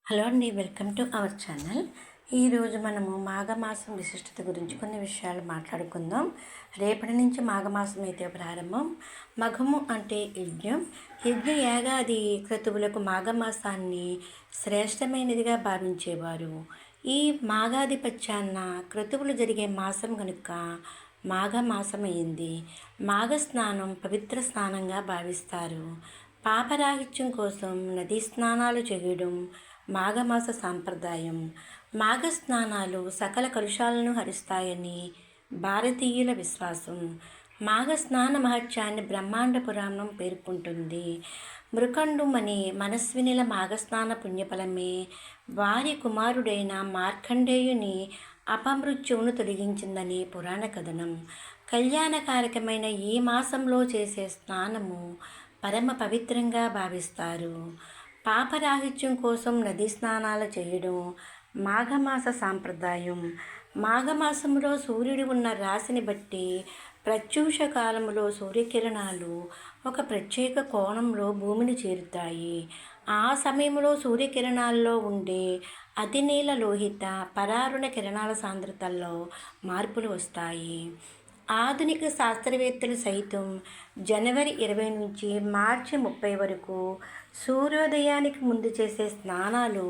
Hello అండి, welcome to our channel. ఈరోజు మనము మాఘమాసం విశిష్టత గురించి కొన్ని విషయాలు మాట్లాడుకుందాం. రేపటి నుంచి మాఘమాసం అయితే ప్రారంభం. మఘము అంటే యజ్ఞం. యాగాది క్రతువులకు మాఘమాసాన్ని శ్రేష్టమైనదిగా భావించేవారు. ఈ మాఘాధిపత్యాన్న క్రతువులు జరిగే మాసం కనుక మాఘమాసమైంది. మాఘస్నానం పవిత్ర స్నానంగా భావిస్తారు. పాపరాహిత్యం కోసం నదీ స్నానాలు చేయడం మాఘమాస సాంప్రదాయం. మాఘస్నానాలు సకల కలుషాలను హరిస్తాయని భారతీయుల విశ్వాసం. మాఘస్నాన మహత్యాన్ని బ్రహ్మాండ పురాణం పేర్కొంటుంది. మృకండుమని మనస్వినిల మాఘస్నాన పుణ్యఫలమే వారి కుమారుడైన మార్కండేయుని అపమృత్యువును తొలగించిందని పురాణ కథనం. కళ్యాణకారకమైన ఈ మాసంలో చేసే స్నానము పరమ పవిత్రంగా భావిస్తారు. పాపరాహిత్యం కోసం నదీ స్నానాలు చేయడం మాఘమాస సాంప్రదాయం. మాఘమాసంలో సూర్యుడు ఉన్న రాశిని బట్టి ప్రత్యూష కాలంలో సూర్యకిరణాలు ఒక ప్రత్యేక కోణంలో భూమిని చేరుతాయి. ఆ సమయంలో సూర్యకిరణాల్లో ఉండే అతినీల లోహిత పరారుణ కిరణాల సాంద్రతల్లో మార్పులు వస్తాయి. ఆధునిక శాస్త్రవేత్తలు సైతం జనవరి 20 నుంచి మార్చి 30 వరకు సూర్యోదయానికి ముందు చేసే స్నానాలు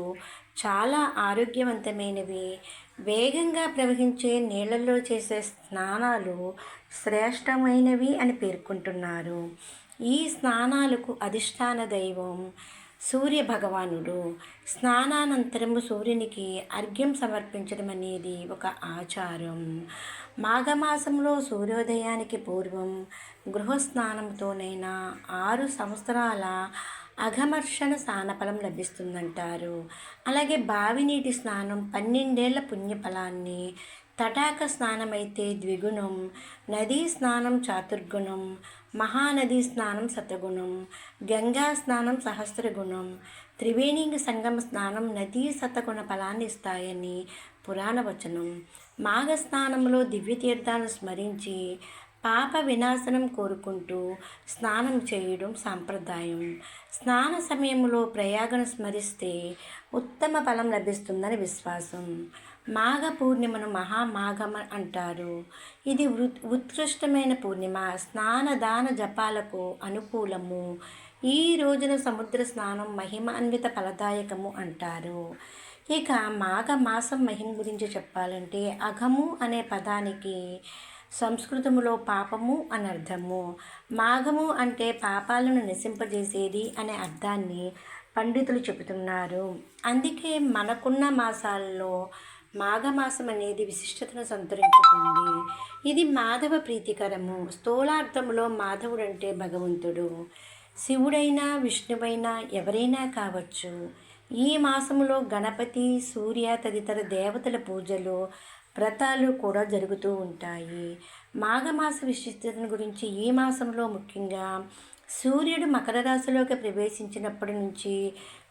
చాలా ఆరోగ్యవంతమైనవి. వేగంగా ప్రవహించే నీళ్ళల్లో చేసే స్నానాలు శ్రేష్టమైనవి అని పేర్కొంటున్నారు. ఈ స్నానాలకు అధిష్టాన దైవం సూర్య భగవానుడు. స్నానానంతరము సూర్యునికి అర్ఘ్యం సమర్పించడం అనేది ఒక ఆచారం. మాఘమాసంలో సూర్యోదయానికి పూర్వం గృహస్నానంతోనైనా 6 సంవత్సరాల అఘమర్షణ స్నానఫలం లభిస్తుందంటారు. అలాగే బావి నీటి స్నానం 12 ఏళ్ల పుణ్యఫలాన్ని, తటాక స్నానం అయితే ద్విగుణం, నదీ స్నానం చాతుర్గుణం, మహానదీ స్నానం శతగుణం, గంగా స్నానం సహస్రగుణం, త్రివేణి సంగమ స్నానం నదీ శతగుణ ఫలాన్ని ఇస్తాయని పురాణ వచనం. మాఘ స్నానంలో దివ్యతీర్థాలను స్మరించి పాప వినాశనం కోరుకుంటూ స్నానం చేయడం సాంప్రదాయం. స్నాన సమయంలో ప్రయాగను స్మరిస్తే ఉత్తమ ఫలం లభిస్తుందని విశ్వాసం. మాఘ పూర్ణిమను మహామాఘం అంటారు. ఇది ఉత్కృష్టమైన పూర్ణిమ. స్నాన దాన జపాలకు అనుకూలము. ఈ రోజున సముద్ర స్నానం మహిమాన్విత ఫలదాయకము అంటారు. ఇక మాఘమాసం మహిమ గురించి చెప్పాలంటే అఘము అనే పదానికి సంస్కృతములో పాపము అని అర్థము. మాఘము అంటే పాపాలను నశింపజేసేది అనే అర్థాన్ని పండితులు చెబుతున్నారు. అందుకే మనకున్న మాసాల్లో మాఘమాసం అనేది విశిష్టతను సంతరించుకుంది. ఇది మాధవ ప్రీతికరము. స్థూలార్థములో మాధవుడు అంటే భగవంతుడు. శివుడైనా విష్ణువైనా ఎవరైనా కావచ్చు. ఈ మాసములో గణపతి, సూర్య తదితర దేవతల పూజలు, వ్రతాలు కూడా జరుగుతూ ఉంటాయి. మాఘమాస విశిష్టతను గురించి ఈ మాసంలో ముఖ్యంగా సూర్యుడు మకర రాశిలోకి ప్రవేశించినప్పటి నుంచి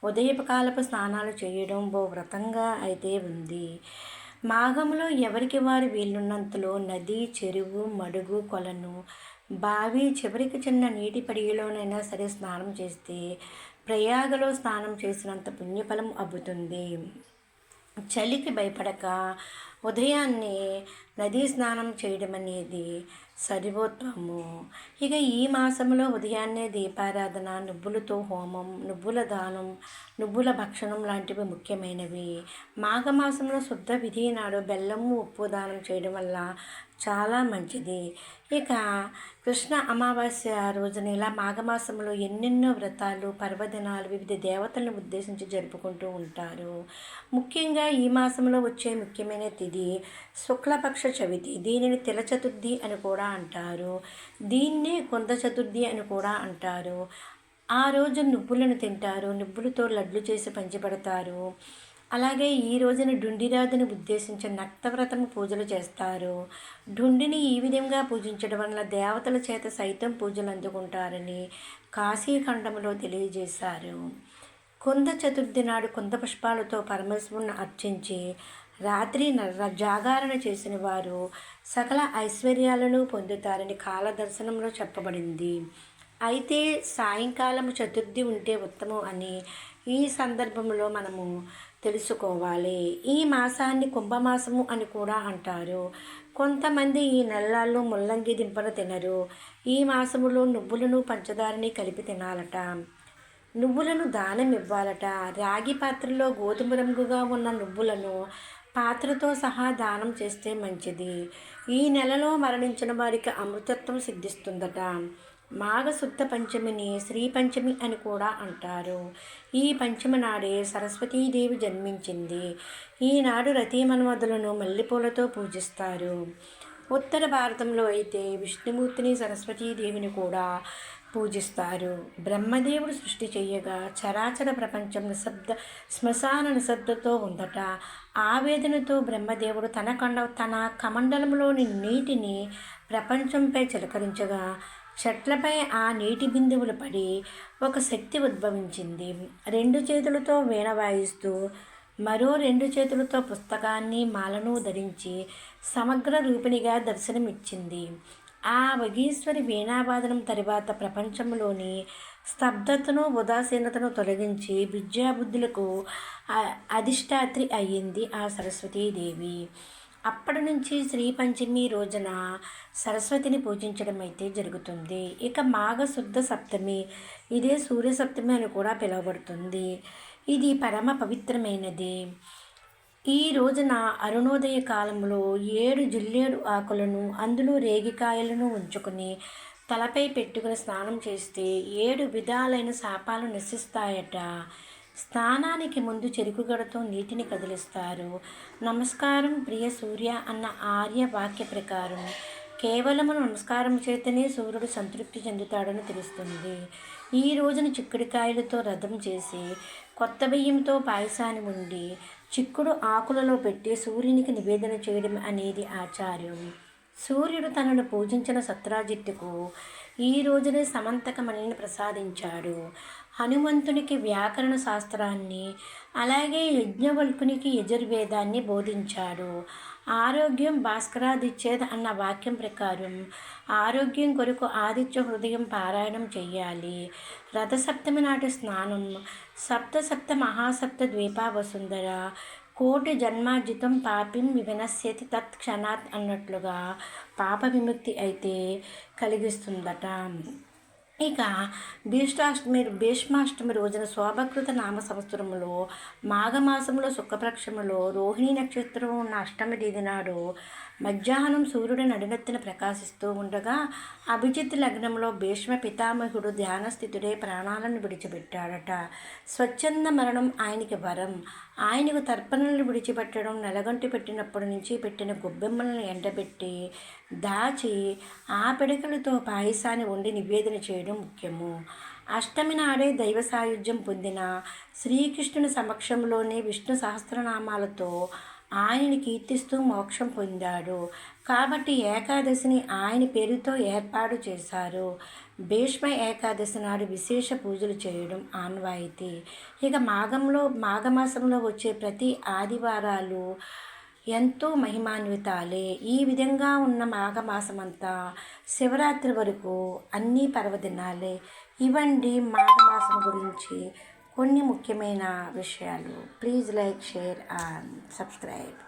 ఉదయకాలపు స్నానాలు చేయడం ఓ వ్రతంగా అయితే ఉంది. మాఘంలో ఎవరికి వారు వీలున్నంతలో నది, చెరువు, మడుగు, కొలను, బావి, చివరికి చిన్న నీటి పడిగలోనైనా సరే స్నానం చేస్తే ప్రయాగలో స్నానం చేసినంత పుణ్యఫలం అబ్బుతుంది. చలికి భయపడక ఉదయాన్నే నదీ స్నానం చేయడం అనేది సర్వోత్తమము. ఇక ఈ మాసంలో ఉదయాన్నే దీపారాధన, నువ్వులతో హోమం, నువ్వుల దానం, నువ్వుల భక్షణం లాంటివి ముఖ్యమైనవి. మాఘమాసంలో శుద్ధ విధి నాడు బెల్లము, ఉప్పు దానం చేయడం వల్ల చాలా మంచిది. ఇక కృష్ణ అమావాస్య రోజున ఇలా మాఘమాసంలో ఎన్నెన్నో వ్రతాలు, పర్వదినాలు వివిధ దేవతలను ఉద్దేశించి జరుపుకుంటూ ఉంటారు. ముఖ్యంగా ఈ మాసంలో వచ్చే ముఖ్యమైన తిథి శుక్లపక్ష చవితి. దీనిని తిల చతుర్థి అని కూడా అంటారు. దీన్నే కొంద చతుర్థి అని కూడా అంటారు. ఆ రోజు నువ్వులను తింటారు. నువ్వులతో లడ్లు చేసి పంచిపెడతారు. అలాగే ఈ రోజున డుండిరాజుని ఉద్దేశించి నక్తవ్రతము పూజలు చేస్తారు. డుండిని ఈ విధంగా పూజించడం వల్ల దేవతల చేత సైతం పూజలు అందుకుంటారని కాశీఖండంలో తెలియజేశారు. కొంద చతుర్థి నాడు కొంద పుష్పాలతో పరమేశ్వరుని అర్చించి రాత్రి జాగరణ చేసిన వారు సకల ఐశ్వర్యాలను పొందుతారని కాలదర్శనంలో చెప్పబడింది. అయితే సాయంకాలం చతుర్థి ఉంటే ఉత్తమం అని ఈ సందర్భంలో మనము తెలుసుకోవాలి. ఈ మాసాన్ని కుంభమాసము అని కూడా అంటారు. కొంతమంది ఈ నెలల్లో ముల్లంగి దింపను తినరు. ఈ మాసములో నువ్వులను పంచదారని కలిపి తినాలట. నువ్వులను దానం ఇవ్వాలట. రాగి పాత్రలో గోధుమ రంగుగా ఉన్న నువ్వులను పాత్రతో సహా దానం చేస్తే మంచిది. ఈ నెలలో మరణించిన వారికి అమృతత్వం సిద్ధిస్తుందట. మాఘశుద్ధ పంచమిని శ్రీ పంచమి అని కూడా అంటారు. ఈ పంచమి నాడే సరస్వతీదేవి జన్మించింది. ఈనాడు రతీమన్మధులను మల్లెపూలతో పూజిస్తారు. ఉత్తర భారతంలో అయితే విష్ణుమూర్తిని సరస్వతీదేవిని కూడా పూజిస్తారు. బ్రహ్మదేవుడు సృష్టి చేయగా చరాచర ప్రపంచం శ్మశాన నిశ్శబ్దతో ఉందట. ఆవేదనతో బ్రహ్మదేవుడు తన కమండలంలోని నీటిని ప్రపంచంపై చిలకరించగా చెట్లపై ఆ నీటి బిందువులు పడి ఒక శక్తి ఉద్భవించింది. 2 చేతులతో వీణ వాయిస్తూ మరో 2 చేతులతో పుస్తకాన్ని మాలను ధరించి సమగ్ర రూపిణిగా దర్శనమిచ్చింది. ఆ వగీశ్వరి వీణావాదనం తరువాత ప్రపంచంలోని స్తబ్దతను ఉదాసీనతను తొలగించి విద్యాబుద్ధులకు అధిష్టాత్రి అయ్యింది ఆ సరస్వతీదేవి. అప్పటి నుంచి శ్రీ పంచమి రోజున సరస్వతిని పూజించడం అయితే జరుగుతుంది. ఇక మాఘశుద్ధ సప్తమి, ఇదే సూర్య సప్తమి అని కూడా పిలువబడుతుంది. ఇది పరమ పవిత్రమైనది. ఈ రోజున అరుణోదయ కాలంలో 7 జిల్లేడు ఆకులను అందులో రేగికాయలను ఉంచుకొని తలపై పెట్టుకుని స్నానం చేస్తే 7 విధాలైన శాపాలు నశిస్తాయట. స్నానానికి ముందు చెరుకుగడతో నీటిని కదిలిస్తారు. నమస్కారం ప్రియ సూర్య అన్న ఆర్య వాక్య ప్రకారం కేవలము నమస్కారం చేతనే సూర్యుడు సంతృప్తి చెందుతాడని తెలుస్తుంది. ఈ రోజున చిక్కుడుకాయలతో రథం చేసి కొత్త బియ్యంతో పాయసాన్ని వండి చిక్కుడు ఆకులలో పెట్టి సూర్యునికి నివేదన చేయడం అనేది ఆచార్యం. సూర్యుడు తనను పూజించిన సత్రాజిత్తుకు ఈ రోజునే సమంతకమణిని ప్రసాదించాడు. హనుమంతునికి వ్యాకరణ శాస్త్రాన్ని, అలాగే యజ్ఞవల్కునికి యజుర్వేదాన్ని బోధించాడు. ఆరోగ్యం భాస్కరాదిచ్చేద అన్న వాక్యం ప్రకారం ఆరోగ్యం కొరకు ఆదిత్య హృదయం పారాయణం చెయ్యాలి. రథసప్తమి నాటి స్నానం సప్త మహాసప్త ద్వీపా వసుంధర కోటి జన్మార్జితం పాపిం వినశ్యతి తత్ క్షణాత్ అన్నట్లుగా పాప విముక్తి అయితే కలిగిస్తుందట. ఇక భీష్మాష్టమి రోజున శోభకృత నామ సంవత్సరంలో మాఘమాసంలో శుక్లపక్షంలో రోహిణి నక్షత్రం ఉన్న అష్టమి తేదీ నాడు మధ్యాహ్నం సూర్యుడు నడినెత్తిన ప్రకాశిస్తూ ఉండగా అభిజిత్ లగ్నంలో భీష్మ పితామహుడు ధ్యానస్థితుడే ప్రాణాలను విడిచిపెట్టాడట. స్వచ్ఛంద మరణం ఆయనకి వరం. ఆయనకు తర్పణలను విడిచిపెట్టడం, నెలగంటి పెట్టినప్పటి నుంచి పెట్టిన గొబ్బెమ్మలను ఎండబెట్టి దాచి ఆ పిడకలతో పాయసాన్ని వండి నివేదన చేయడం ముఖ్యము. అష్టమి నాడే దైవ సాయుధ్యం పొందిన శ్రీకృష్ణుని సమక్షంలోనే విష్ణు సహస్రనామాలతో ఆయనని కీర్తిస్తూ మోక్షం పొందాడు. కాబట్టి ఏకాదశిని ఆయన పేరుతో ఏర్పాటు చేశారు. భీష్మ ఏకాదశి నాడు విశేష పూజలు చేయడం ఆనవాయితీ. ఇక మాఘమాసంలో వచ్చే ప్రతి ఆదివారాలు ఎంతో మహిమాన్వితాలే. ఈ విధంగా ఉన్న మాఘమాసమంతా శివరాత్రి వరకు అన్నీ పర్వదినాలే. ఇవండి మాఘమాసం గురించి కొన్ని ముఖ్యమైన విషయాలు. Please like, share and subscribe.